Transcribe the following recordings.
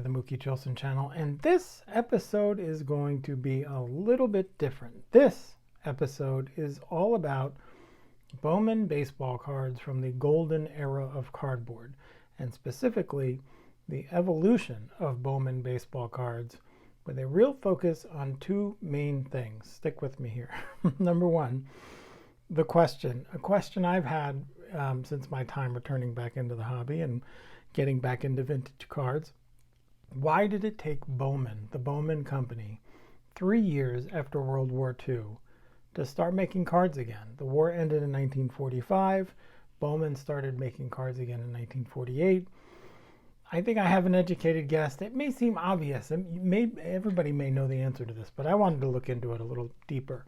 to the Mookie Chilson channel, and this episode is going to be a little bit different. This episode is all about Bowman baseball cards from the golden era of cardboard, and specifically the evolution of Bowman baseball cards with a real focus on two main things. Stick with me here. Number one, a question I've had since my time returning back into the hobby and getting back into vintage cards. Why did it take Bowman, the Bowman Company, 3 years after World War II to start making cards again? The war ended in 1945. Bowman started making cards again in 1948. I think I have an educated guess. It may seem obvious. Everybody may know the answer to this, but I wanted to look into it a little deeper,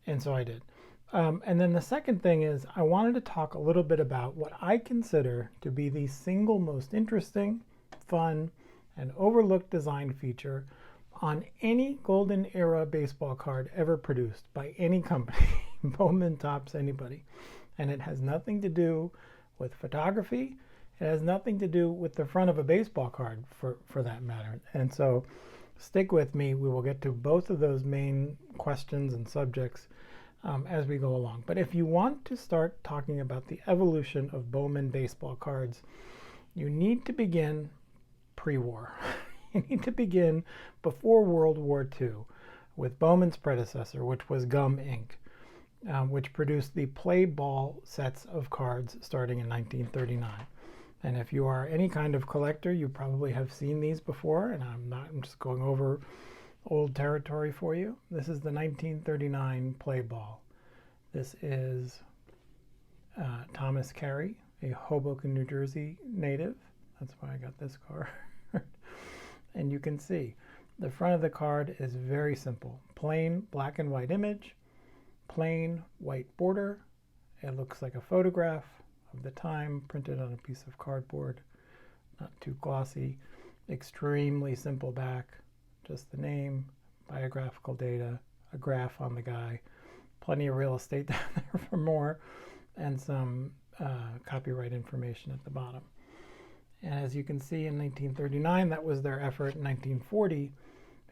and so I did. And then the second thing is I wanted to talk a little bit about what I consider to be the single most interesting, fun, and overlooked design feature on any golden era baseball card ever produced by any company. Bowman tops anybody. And it has nothing to do with photography. It has nothing to do with the front of a baseball card for that matter. And so stick with me. We will get to both of those main questions and subjects as we go along. But if you want to start talking about the evolution of Bowman baseball cards, you need to begin pre-war. You need to begin before World War II with Bowman's predecessor, which was Gum Inc., which produced the play ball sets of cards starting in 1939. And if you are any kind of collector, you probably have seen these before, and I'm just going over old territory for you. This is the 1939 play ball. This is Thomas Carey, a Hoboken, New Jersey native. That's why I got this card. And you can see the front of the card is very simple. Plain black and white image, plain white border. It looks like a photograph of the time printed on a piece of cardboard. Not too glossy. Extremely simple back. Just the name, biographical data, a graph on the guy, plenty of real estate down there for more, and some copyright information at the bottom. And as you can see, in 1939, that was their effort. In 1940,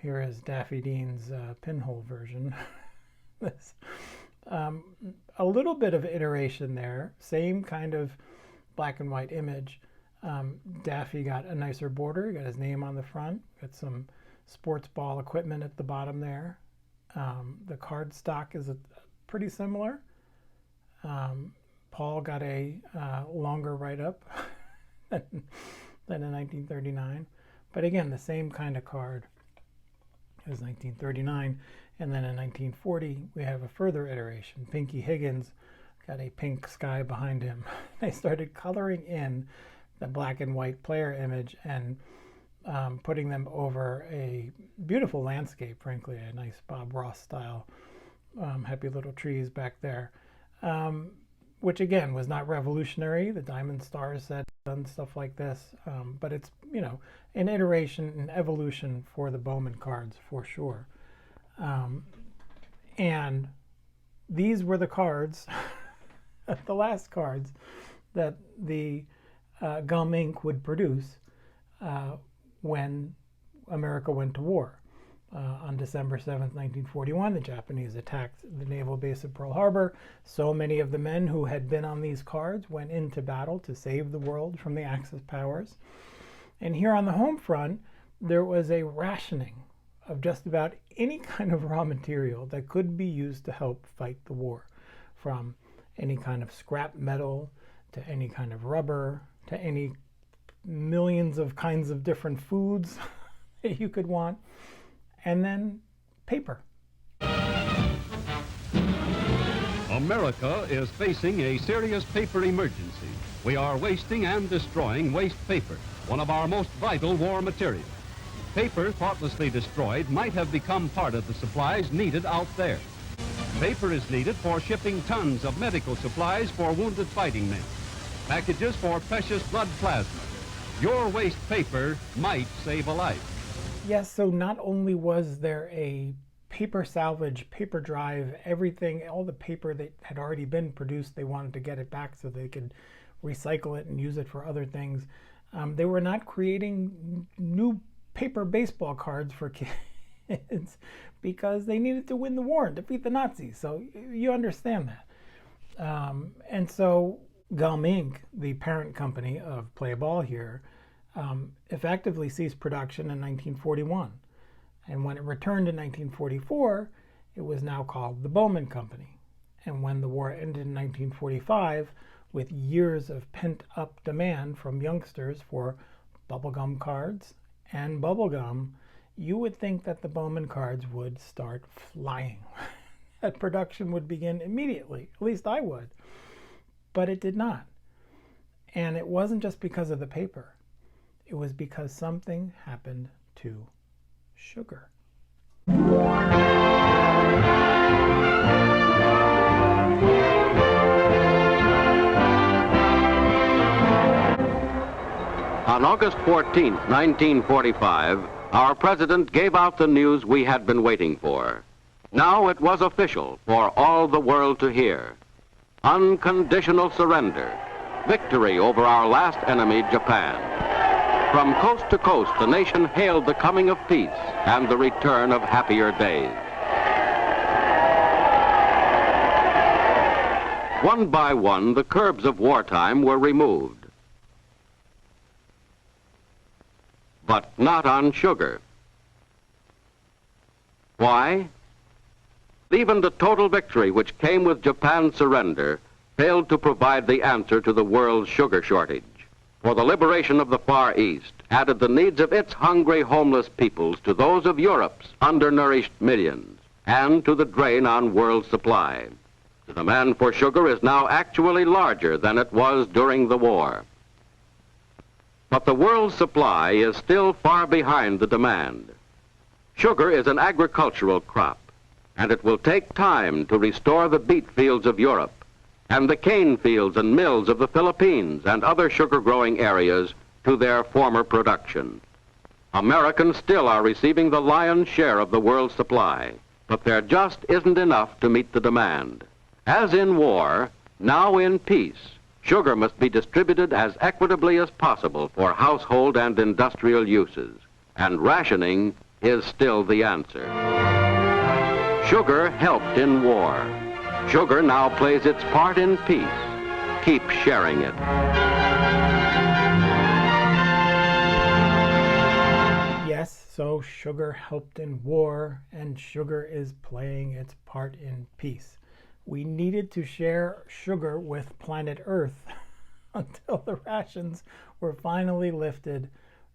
here is Daffy Dean's pinhole version. This, a little bit of iteration there, same kind of black and white image. Daffy got a nicer border, got his name on the front, got some sports ball equipment at the bottom there. The card stock is pretty similar. Paul got a longer write-up than in 1939. But again, the same kind of card as 1939. And then in 1940, we have a further iteration. Pinky Higgins got a pink sky behind him. They started coloring in the black and white player image and putting them over a beautiful landscape, frankly, a nice Bob Ross style, happy little trees back there, which again was not revolutionary. The Diamond Stars had done stuff like this, but it's, an iteration, an evolution for the Bowman cards for sure. And these were the cards, the last cards that the Gum Inc. would produce when America went to war. On December 7th, 1941, the Japanese attacked the naval base of Pearl Harbor. So many of the men who had been on these cards went into battle to save the world from the Axis powers. And here on the home front, there was a rationing of just about any kind of raw material that could be used to help fight the war, from any kind of scrap metal to any kind of rubber to any millions of kinds of different foods that you could want, and then paper. America is facing a serious paper emergency. We are wasting and destroying waste paper, one of our most vital war materials. Paper thoughtlessly destroyed might have become part of the supplies needed out there. Paper is needed for shipping tons of medical supplies for wounded fighting men, packages for precious blood plasma. Your waste paper might save a life. Yes, so not only was there a paper salvage, paper drive, everything, all the paper that had already been produced, they wanted to get it back so they could recycle it and use it for other things. They were not creating new paper baseball cards for kids because they needed to win the war and defeat the Nazis. So you understand that. And so Gum Inc., the parent company of Play Ball here, effectively ceased production in 1941. And when it returned in 1944, it was now called the Bowman Company. And when the war ended in 1945, with years of pent-up demand from youngsters for bubblegum cards and bubblegum, you would think that the Bowman cards would start flying. That production would begin immediately. At least I would. But it did not. And it wasn't just because of the paper. It was because something happened to sugar. On August 14, 1945, our president gave out the news we had been waiting for. Now it was official for all the world to hear. Unconditional surrender. Victory over our last enemy, Japan. From coast to coast, the nation hailed the coming of peace and the return of happier days. One by one, the curbs of wartime were removed. But not on sugar. Why? Even the total victory which came with Japan's surrender failed to provide the answer to the world's sugar shortage. For the liberation of the Far East added the needs of its hungry, homeless peoples to those of Europe's undernourished millions, and to the drain on world supply. The demand for sugar is now actually larger than it was during the war. But the world's supply is still far behind the demand. Sugar is an agricultural crop, and it will take time to restore the beet fields of Europe and the cane fields and mills of the Philippines and other sugar-growing areas to their former production. Americans still are receiving the lion's share of the world's supply, but there just isn't enough to meet the demand. As in war, now in peace, sugar must be distributed as equitably as possible for household and industrial uses, and rationing is still the answer. Sugar helped in war. Sugar now plays its part in peace. Keep sharing it. Yes, so sugar helped in war, and sugar is playing its part in peace. We needed to share sugar with planet Earth until the rations were finally lifted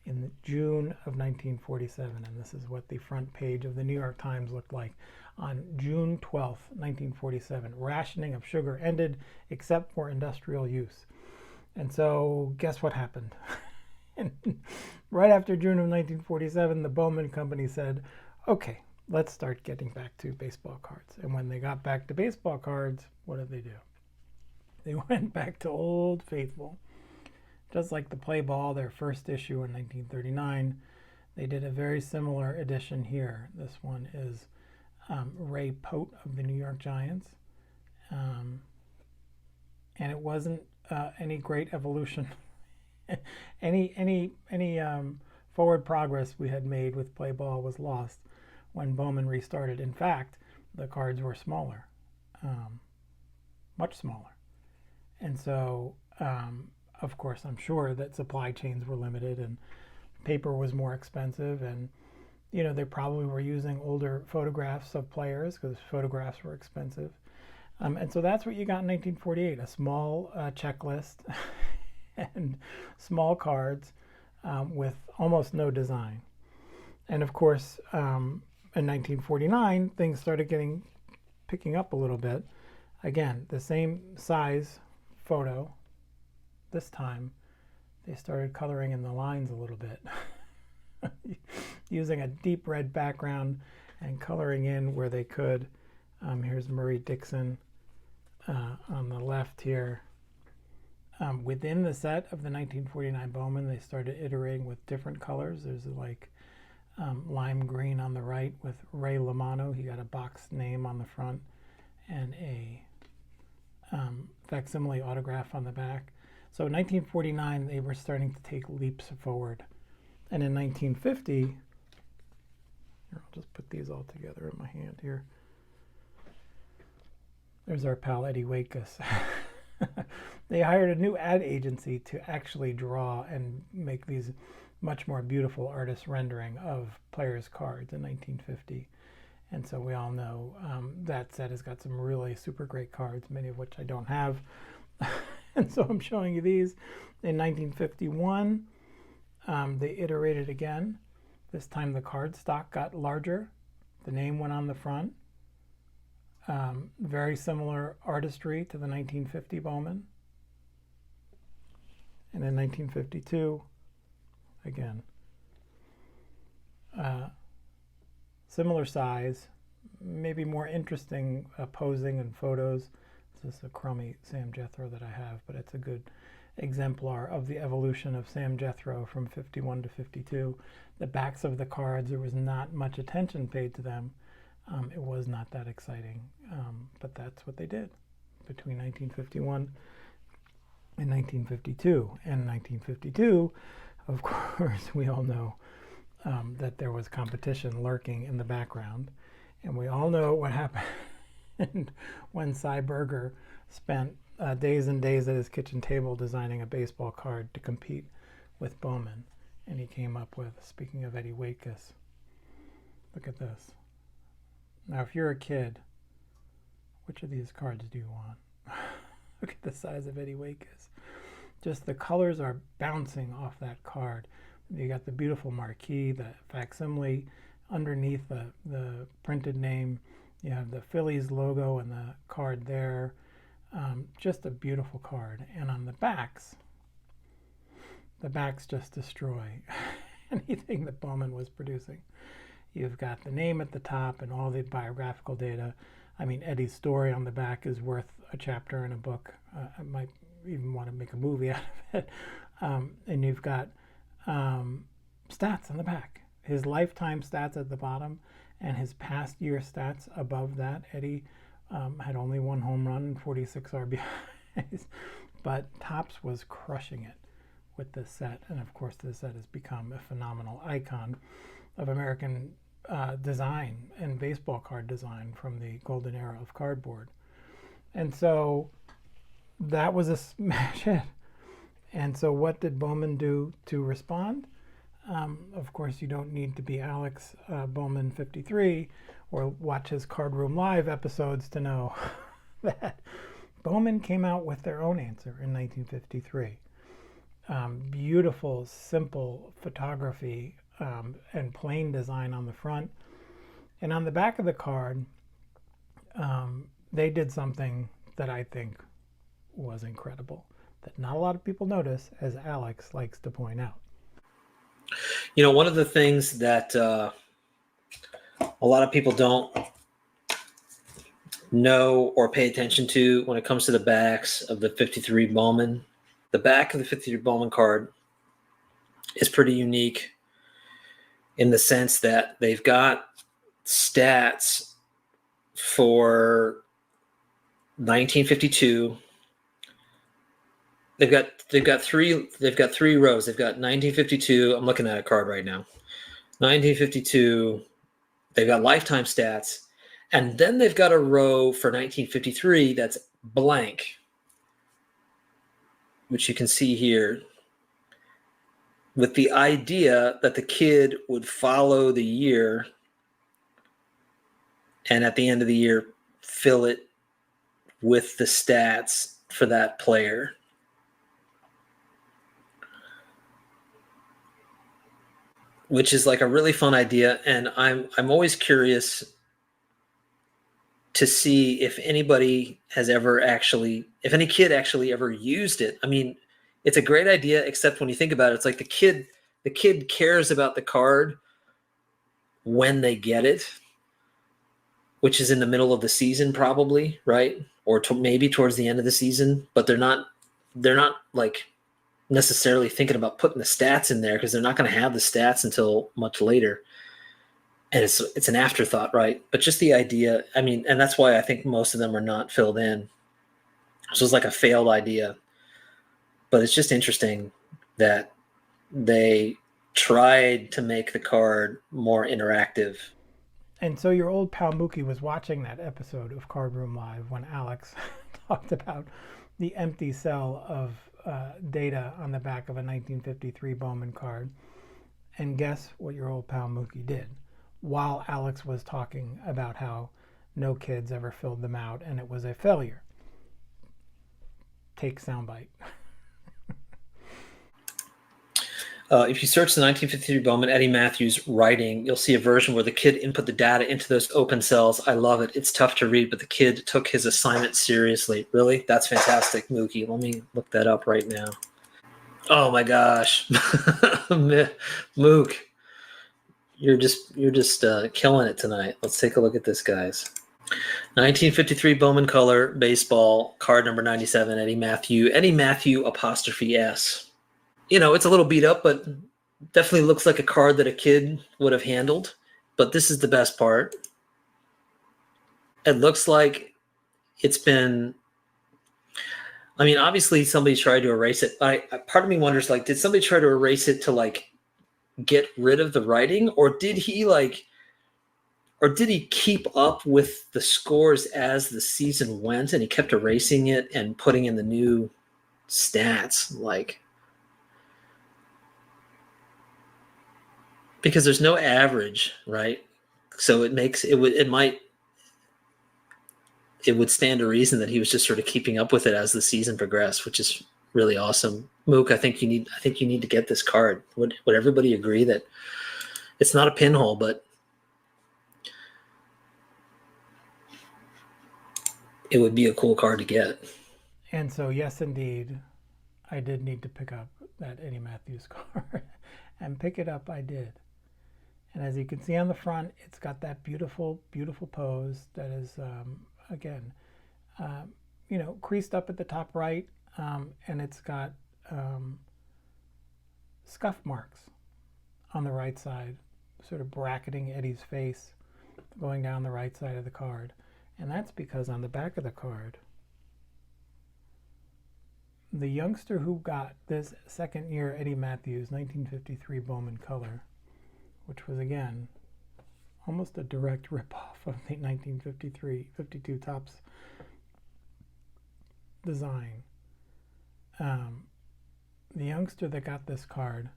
in June of 1947. And this is what the front page of the New York Times looked like on June 12th, 1947. Rationing of sugar ended except for industrial use. And so guess what happened? And right after June of 1947, the Bowman Company said, okay, let's start getting back to baseball cards. And when they got back to baseball cards, what did they do? They went back to Old Faithful. Just like the Play Ball, their first issue in 1939, they did a very similar edition here. This one is Ray Pote of the New York Giants. And it wasn't any great evolution. any forward progress we had made with Play Ball was lost when Bowman restarted. In fact, the cards were smaller, much smaller. And so, of course, I'm sure that supply chains were limited and paper was more expensive, and you know, they probably were using older photographs of players because photographs were expensive. And so that's what you got in 1948, a small checklist and small cards with almost no design. And of course, in 1949, things started picking up a little bit. Again, the same size photo. This time, they started coloring in the lines a little bit, using a deep red background and coloring in where they could. Here's Murray Dixon on the left here. Within the set of the 1949 Bowman, they started iterating with different colors. There's like lime green on the right with Ray Lamano. He got a box name on the front and a facsimile autograph on the back. So in 1949, they were starting to take leaps forward. And in 1950, here, I'll just put these all together in my hand here. There's our pal Eddie Wakus. They hired a new ad agency to actually draw and make these much more beautiful artist rendering of players' cards in 1950. And so we all know that set has got some really super great cards, many of which I don't have. And so I'm showing you these. In 1951, they iterated again. This time the card stock got larger. The name went on the front. Very similar artistry to the 1950 Bowman. And in 1952, again, similar size, maybe more interesting posing and photos. This is a crummy Sam Jethro that I have, but it's a good exemplar of the evolution of Sam Jethro from 51 to 52. The backs of the cards, there was not much attention paid to them. It was not that exciting, but that's what they did between 1951 and 1952. And 1952, of course, we all know that there was competition lurking in the background. And we all know what happened when Cy Berger spent days and days at his kitchen table designing a baseball card to compete with Bowman. And he came up with, speaking of Eddie Wakus, look at this. Now, if you're a kid, which of these cards do you want? Look at the size of Eddie Wakus. Just the colors are bouncing off that card. You got the beautiful marquee, the facsimile underneath the printed name. You have the Phillies logo and the card there. Just a beautiful card. And on the backs just destroy anything that Bowman was producing. You've got the name at the top and all the biographical data. I mean, Eddie's story on the back is worth a chapter in a book. I might even want to make a movie out of it. And you've got stats on the back. His lifetime stats at the bottom and his past year stats above that. Eddie had only 1 home run and 46 RBIs, but Topps was crushing it with this set. And of course, this set has become a phenomenal icon of American design and baseball card design from the golden era of cardboard. And so that was a smash hit. And so what did Bowman do to respond? Of course, you don't need to be Alex Bowman 53 or watch his Card Room Live episodes to know that Bowman came out with their own answer in 1953. Beautiful, simple photography and plain design on the front. And on the back of the card, they did something that I think was incredible, that not a lot of people notice, as Alex likes to point out. You know, one of the things that a lot of people don't know or pay attention to when it comes to the backs of the 53 Bowman, the back of the 53 Bowman card is pretty unique in the sense that they've got stats for 1952. They've got three rows. They've got 1952. I'm looking at a card right now. 1952. They've got lifetime stats, and then they've got a row for 1953 that's blank, which you can see here, with the idea that the kid would follow the year and at the end of the year fill it with the stats for that player. Which is like a really fun idea, and I'm always curious to see if anybody has ever actually, if any kid actually ever used it. I mean, it's a great idea, except when you think about it, it's like the kid cares about the card when they get it, which is in the middle of the season probably, right? Or maybe towards the end of the season, but they're not like necessarily thinking about putting the stats in there because they're not going to have the stats until much later. And it's an afterthought, right? But just the idea, I mean, and that's why I think most of them are not filled in. So it's like a failed idea. but it's just interesting that they tried to make the card more interactive. And so your old pal Mookie was watching that episode of Card Room Live when Alex talked about the empty cell of data on the back of a 1953 Bowman card. And guess what your old pal Mookie did? While Alex was talking about how no kids ever filled them out and it was a failure. Take soundbite. If you search the 1953 Bowman Eddie Matthews writing, you'll see a version where the kid input the data into those open cells. I love it. It's tough to read, but the kid took his assignment seriously. Really? That's fantastic, Mookie. Let me look that up right now. Oh my gosh. Mook, you're just killing it tonight. Let's take a look at this, guys. 1953 Bowman Color Baseball Card number 97, Eddie Matthew apostrophe S. You know, it's a little beat up, but definitely looks like a card that a kid would have handled. But this is the best part. It looks like it's been, I mean, obviously somebody tried to erase it. Part of me wonders, like, did somebody try to erase it to, like, get rid of the writing? Or did he keep up with the scores as the season went and he kept erasing it and putting in the new stats? Like, because there's no average, right? So it would stand to reason that he was just sort of keeping up with it as the season progressed, which is really awesome. Mook, I think you need to get this card. Would everybody agree that it's not a pinhole, but it would be a cool card to get? And so, yes, indeed, I did need to pick up that Eddie Matthews card. And pick it up I did. And as you can see on the front, it's got that beautiful, beautiful pose that is, again, creased up at the top right, and it's got scuff marks on the right side, sort of bracketing Eddie's face going down the right side of the card. And that's because on the back of the card, the youngster who got this second year Eddie Matthews 1953 Bowman Color, which was, again, almost a direct ripoff of the 1952 Topps design. The youngster that got this card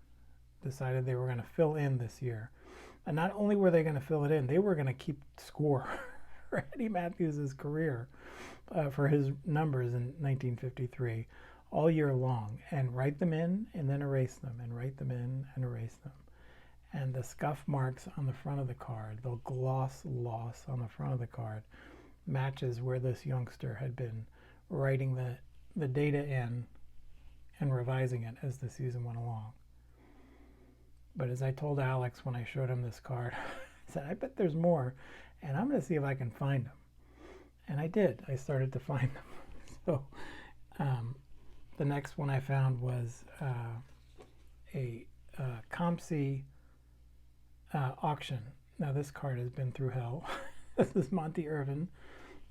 decided they were going to fill in this year. And not only were they going to fill it in, they were going to keep score for Eddie Matthews' career, for his numbers in 1953 all year long, and write them in and then erase them, and write them in and erase them. And the scuff marks on the front of the card, the gloss loss on the front of the card, matches where this youngster had been writing the data in and revising it as the season went along. But as I told Alex when I showed him this card, I said, I bet there's more, and I'm going to see if I can find them. And I did. I started to find them. So the next one I found was a COMC auction. Now this card has been through hell. This is Monty Irvin,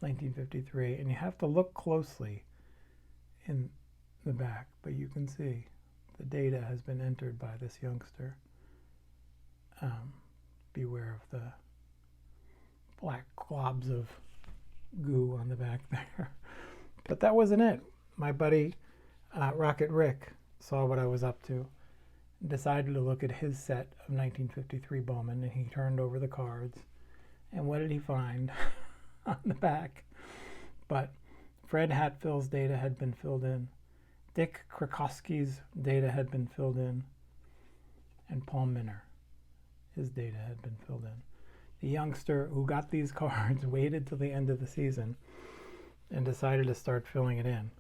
1953, and you have to look closely in the back, but you can see the data has been entered by this youngster. Beware of the black globs of goo on the back there. But that wasn't it. My buddy Rocket Rick saw what I was up to, decided to look at his set of 1953 Bowman, and he turned over the cards. And what did he find on the back? But Fred Hatfield's data had been filled in. Dick Krakowski's data had been filled in. And Paul Minner, his data had been filled in. The youngster who got these cards waited till the end of the season and decided to start filling it in.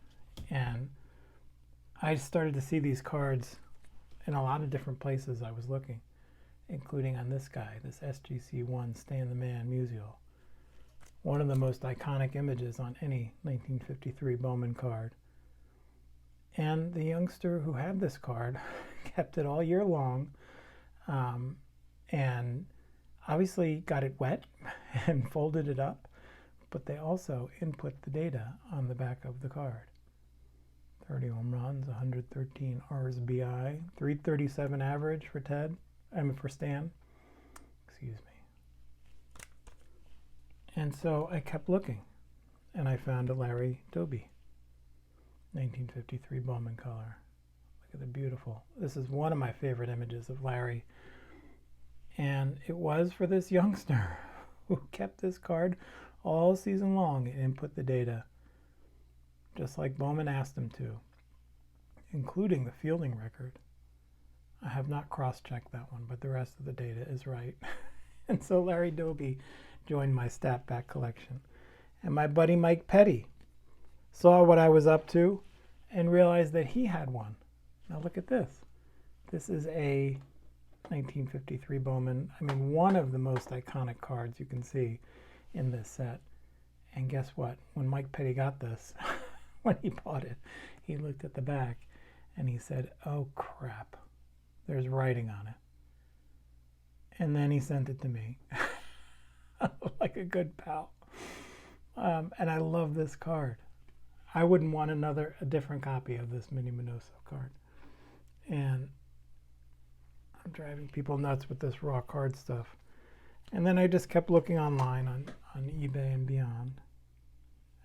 And I started to see these cards in a lot of different places I was looking, including on this guy, this SGC1 Stan the Man Musial. One of the most iconic images on any 1953 Bowman card. And the youngster who had this card kept it all year long, and obviously got it wet and folded it up, but they also input the data on the back of the card. 30 home runs, 113 RSBI, 337 average for for Stan. Excuse me. And so I kept looking, and I found a Larry Doby, 1953 Bowman Color. Look at the beautiful. This is one of my favorite images of Larry. And it was for this youngster who kept this card all season long and input the data, just like Bowman asked him to, including the fielding record. I have not cross-checked that one, but the rest of the data is right. And so Larry Doby joined my stat pack collection. And my buddy Mike Petty saw what I was up to and realized that he had one. Now look at this. This is a 1953 Bowman. I mean, one of the most iconic cards you can see in this set. And guess what? When Mike Petty got this, when he bought it, he looked at the back and he said, "Oh crap, there's writing on it." And then he sent it to me like a good pal. And I love this card. I wouldn't want a different copy of this Mini Minoso card. And I'm driving people nuts with this raw card stuff. And then I just kept looking online on eBay and beyond.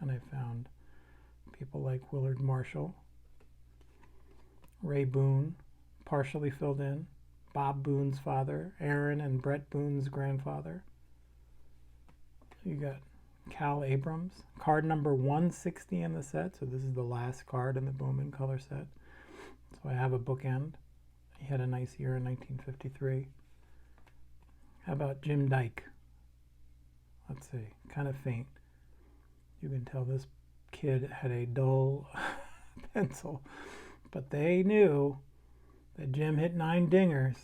And I found people like Willard Marshall, Ray Boone, partially filled in, Bob Boone's father, Aaron and Brett Boone's grandfather. You got Cal Abrams, card number 160 in the set. So this is the last card in the Bowman Color set. So I have a bookend. He had a nice year in 1953. How about Jim Dyke? Let's see, kind of faint. You can tell this kid had a dull pencil, but they knew that Jim hit 9 dingers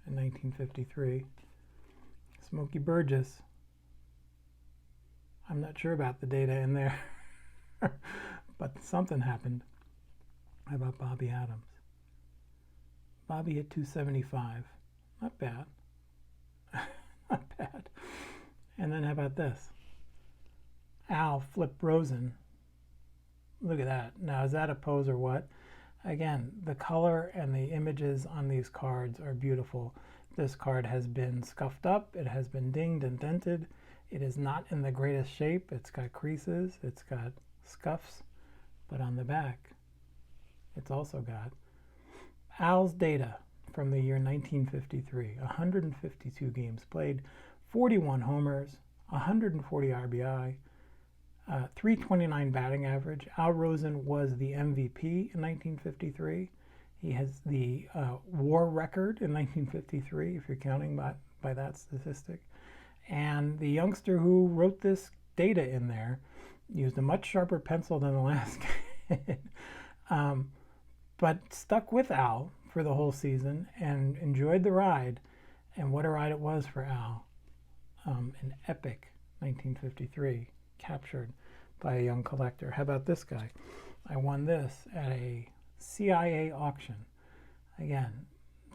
in 1953. Smokey Burgess. I'm not sure about the data in there, but something happened. How about Bobby Adams? Bobby hit 275. Not bad. Not bad. And then how about this? Al Flip Rosen. Look at that. Now, is that a pose or what? Again, the color and the images on these cards are beautiful. This card has been scuffed up. It has been dinged and dented. It is not in the greatest shape. It's got creases. It's got scuffs. But on the back, it's also got Al's data from the year 1953. 152 games played, 41 homers, 140 RBI, 329 batting average. Al Rosen was the MVP in 1953. He has the WAR record in 1953, if you're counting by that statistic. And the youngster who wrote this data in there used a much sharper pencil than the last kid, but stuck with Al for the whole season and enjoyed the ride. And what a ride it was for Al. An epic 1953 captured by a young collector. How about this guy? I won this at a CIA auction. Again,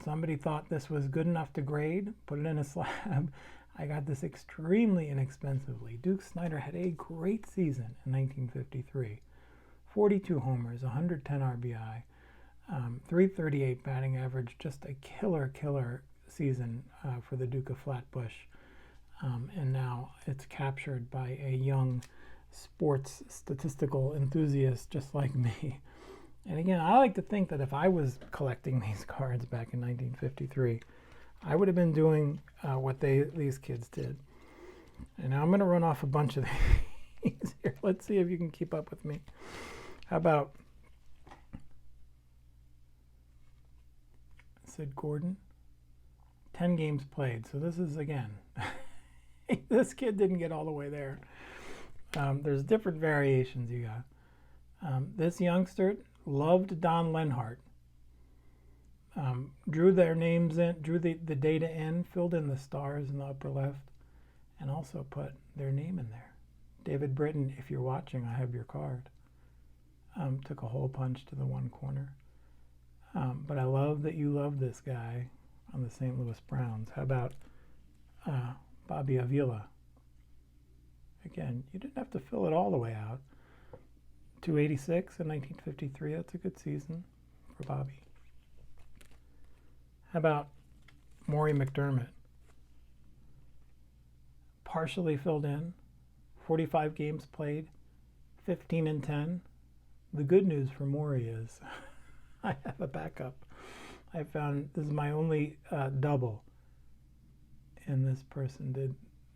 somebody thought this was good enough to grade, put it in a slab. I got this extremely inexpensively. Duke Snider had a great season in 1953. 42 homers, 110 RBI, 338 batting average, just a killer season for the Duke of Flatbush. And now it's captured by a young sports statistical enthusiast just like me. And again, I like to think that if I was collecting these cards back in 1953, I would have been doing what these kids did. And now I'm going to run off a bunch of these here. Let's see if you can keep up with me. How about Sid Gordon? 10 games played. So this is, again, this kid didn't get all the way there. There's different variations you got. This youngster loved Don Lenhart. Drew their names in, drew the data in, filled in the stars in the upper left, and also put their name in there. David Britton, if you're watching, I have your card. Took a hole punch to the one corner. But I love that you love this guy on the St. Louis Browns. How about Bobby Avila? Again, you didn't have to fill it all the way out. 286 in 1953. That's a good season for Bobby. How about Maury McDermott? Partially filled in, 45 games played, 15-10. The good news for Maury is I have a backup. I found this is my only double, and this person did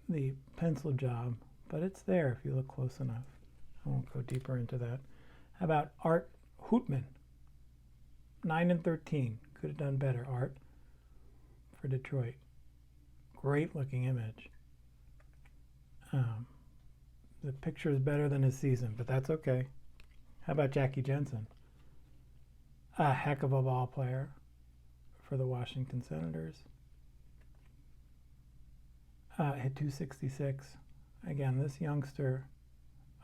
the pencil job, but it's there if you look close enough. I won't go deeper into that. How about Art Hootman? 9-13. Could have done better, Art, for Detroit. Great looking image. The picture is better than his season, but that's okay. How about Jackie Jensen? A heck of a ball player for the Washington Senators. Hit 266. Again, this youngster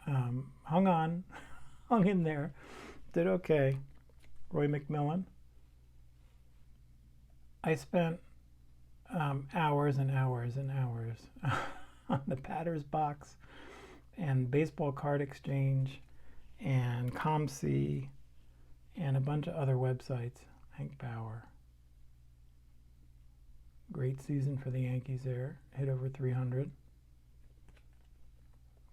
hung on, hung in there, did okay. Roy McMillan. I spent hours and hours and hours on the Patters box and Baseball Card Exchange and ComC and a bunch of other websites. Hank Bauer. Great season for the Yankees there. Hit over 300.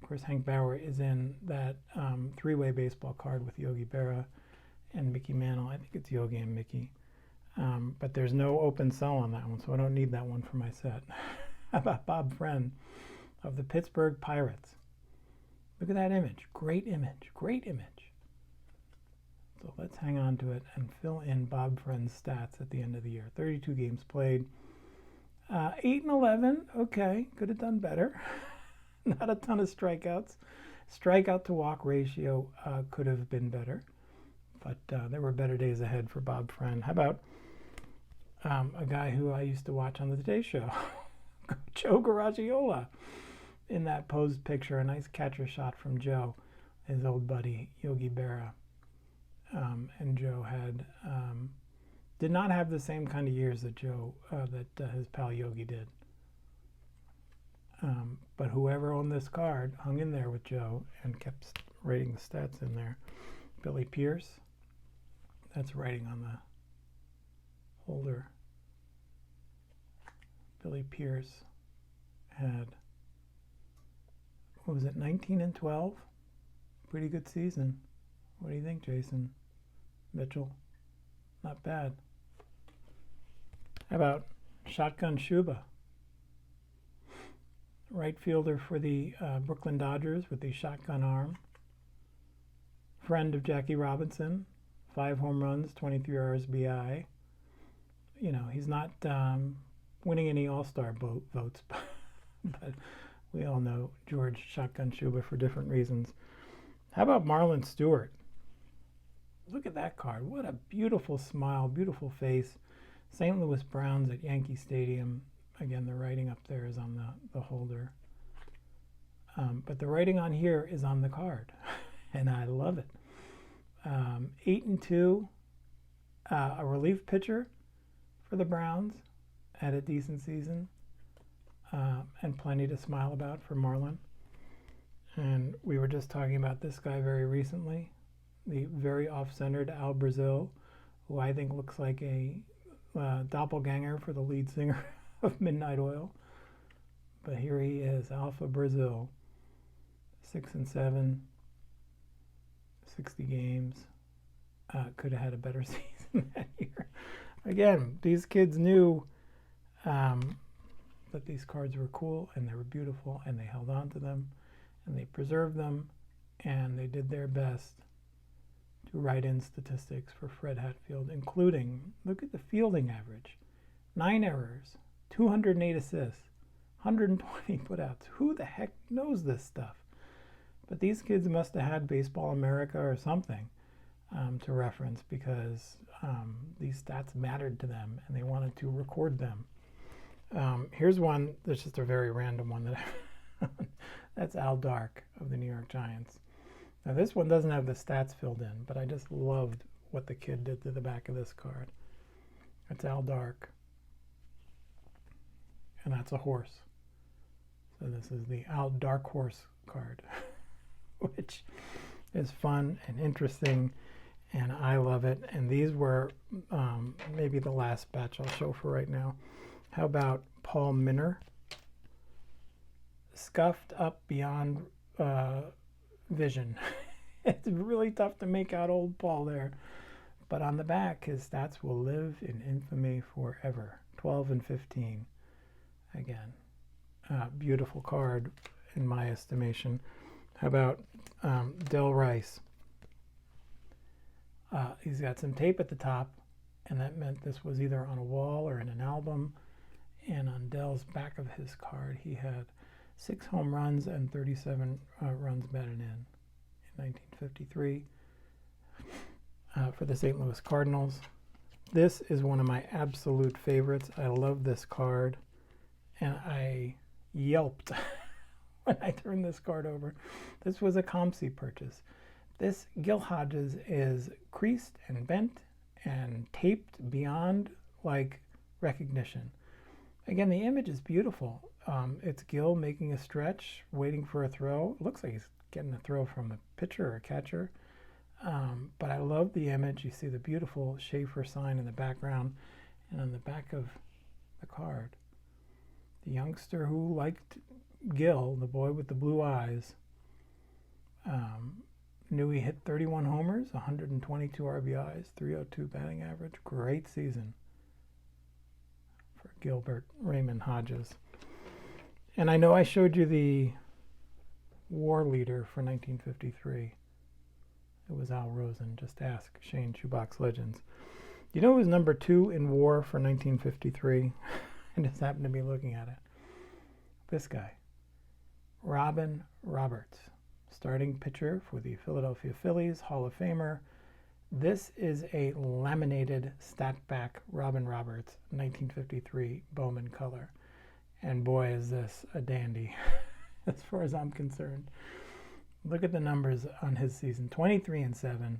Of course, Hank Bauer is in that three-way baseball card with Yogi Berra and Mickey Mantle. I think it's Yogi and Mickey. But there's no open sell on that one, so I don't need that one for my set. How about Bob Friend of the Pittsburgh Pirates? Look at that image. Great image. Great image. So let's hang on to it and fill in Bob Friend's stats at the end of the year. 32 games played. 8-11. Okay, could have done better. Not a ton of strikeouts. Strikeout to walk ratio could have been better. But there were better days ahead for Bob Friend. How about a guy who I used to watch on the Today Show, Joe Garagiola, in that posed picture. A nice catcher shot from Joe, his old buddy Yogi Berra. And Joe did not have the same kind of years that that his pal Yogi did. But whoever owned this card hung in there with Joe and kept writing the stats in there. Billy Pierce, that's writing on the holder. Billy Pierce had, what was it, 19-12? Pretty good season. What do you think, Jason? Mitchell? Not bad. How about Shotgun Shuba? Right fielder for the Brooklyn Dodgers with the shotgun arm. Friend of Jackie Robinson. 5 home runs, 23 RSBI. You know, he's not winning any All-Star votes, but we all know George Shotgun Shuba for different reasons. How about Marlon Stewart? Look at that card. What a beautiful smile, beautiful face. St. Louis Browns at Yankee Stadium. Again, the writing up there is on the holder. But the writing on here is on the card, and I love it. 8-2, a relief pitcher for the Browns, had a decent season, and plenty to smile about for Marlon. And we were just talking about this guy very recently, the very off-centered Al Brazil, who I think looks like a doppelganger for the lead singer of Midnight Oil. But here he is, Alpha Brazil, 6-7, 60 games. Could have had a better season that year. Again, these kids knew that these cards were cool and they were beautiful, and they held on to them and they preserved them, and they did their best to write in statistics for Fred Hatfield, including, look at the fielding average, 9 errors, 208 assists, 120 putouts. Who the heck knows this stuff? But these kids must have had Baseball America or something to reference, because these stats mattered to them and they wanted to record them. Here's one that's just a very random one that that's Al Dark of the New York Giants. Now this one doesn't have the stats filled in, but I just loved what the kid did to the back of this card. That's Al Dark. And that's a horse. So this is the Al Dark Horse card, which is fun and interesting, and I love it. And these were maybe the last batch I'll show for right now. How about Paul Minner? Scuffed up beyond vision. It's really tough to make out old Paul there. But on the back, his stats will live in infamy forever. 12 and 15. Again, beautiful card in my estimation. How about Del Rice? He's got some tape at the top, and that meant this was either on a wall or in an album. And on Del's back of his card, he had 6 home runs and 37 runs batted in 1953 for the St. Louis Cardinals. This is one of my absolute favorites. I love this card, and I yelped when I turned this card over. This was a ComC purchase. This Gil Hodges is creased and bent and taped beyond like recognition. Again, the image is beautiful. It's Gil making a stretch, waiting for a throw. It looks like he's getting a throw from a pitcher or a catcher. But I love the image. You see the beautiful Schaefer sign in the background, and on the back of the card, the youngster who liked Gil, the boy with the blue eyes, knew he hit 31 homers, 122 RBIs, 302 batting average. Great season for Gilbert Raymond Hodges. And I know I showed you the war leader for 1953. It was Al Rosen. Just ask Shane Shoebox Legends. You know who was number 2 in war for 1953? I just happened to be looking at it. This guy, Robin Roberts, starting pitcher for the Philadelphia Phillies, Hall of Famer. This is a laminated stat back Robin Roberts 1953 Bowman Color. And boy, is this a dandy as far as I'm concerned. Look at the numbers on his season. 23 and 7,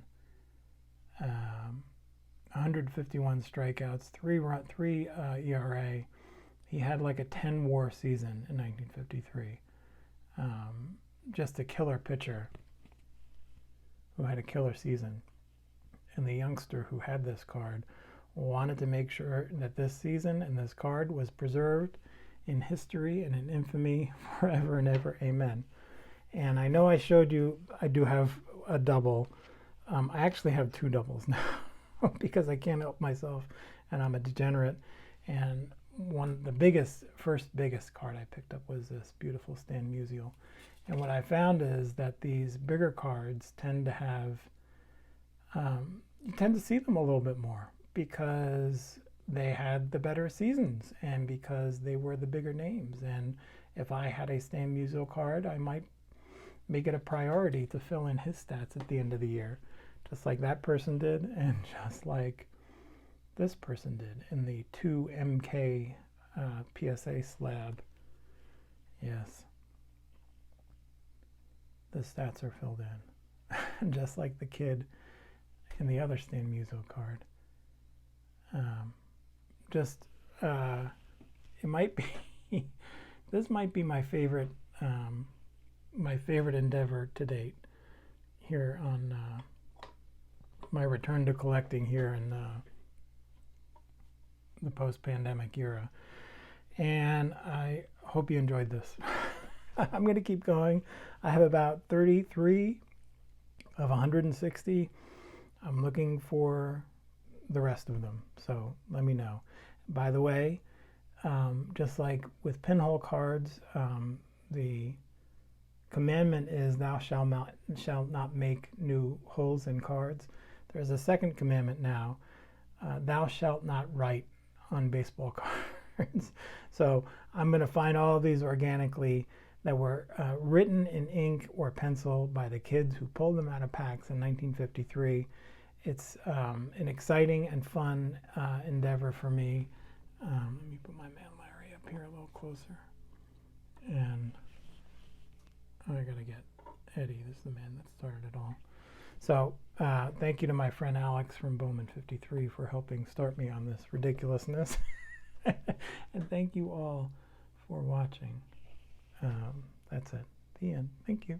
151 strikeouts, 3 ERA. He had like a 10 WAR season in 1953. Just a killer pitcher who had a killer season. And the youngster who had this card wanted to make sure that this season and this card was preserved in history and in infamy forever and ever. Amen. And I know I showed you, I do have a double. I actually have 2 doubles now because I can't help myself and I'm a degenerate. And the first biggest card I picked up was this beautiful Stan Musial. And what I found is that these bigger cards tend to have, you tend to see them a little bit more because they had the better seasons and because they were the bigger names. And if I had a Stan Musial card, I might make it a priority to fill in his stats at the end of the year, just like that person did and just like this person did in the 2 MK PSA slab. Yes, the stats are filled in just like the kid in the other Stan Musial card. It might be this might be my favorite endeavor to date here on my return to collecting here in the post-pandemic era. And I hope you enjoyed this. I'm going to keep going. I have about 33 of 160. I'm looking for the rest of them, so let me know. By the way, just like with pinhole cards, the commandment is thou shalt not make new holes in cards. There's a second commandment now, thou shalt not write on baseball cards. So I'm going to find all of these organically that were written in ink or pencil by the kids who pulled them out of packs in 1953. It's an exciting and fun endeavor for me. Let me put my man Larry up here a little closer. And I gotta get Eddie. This is the man that started it all. So thank you to my friend Alex from Bowman 53 for helping start me on this ridiculousness. And thank you all for watching. That's it. The end. Thank you.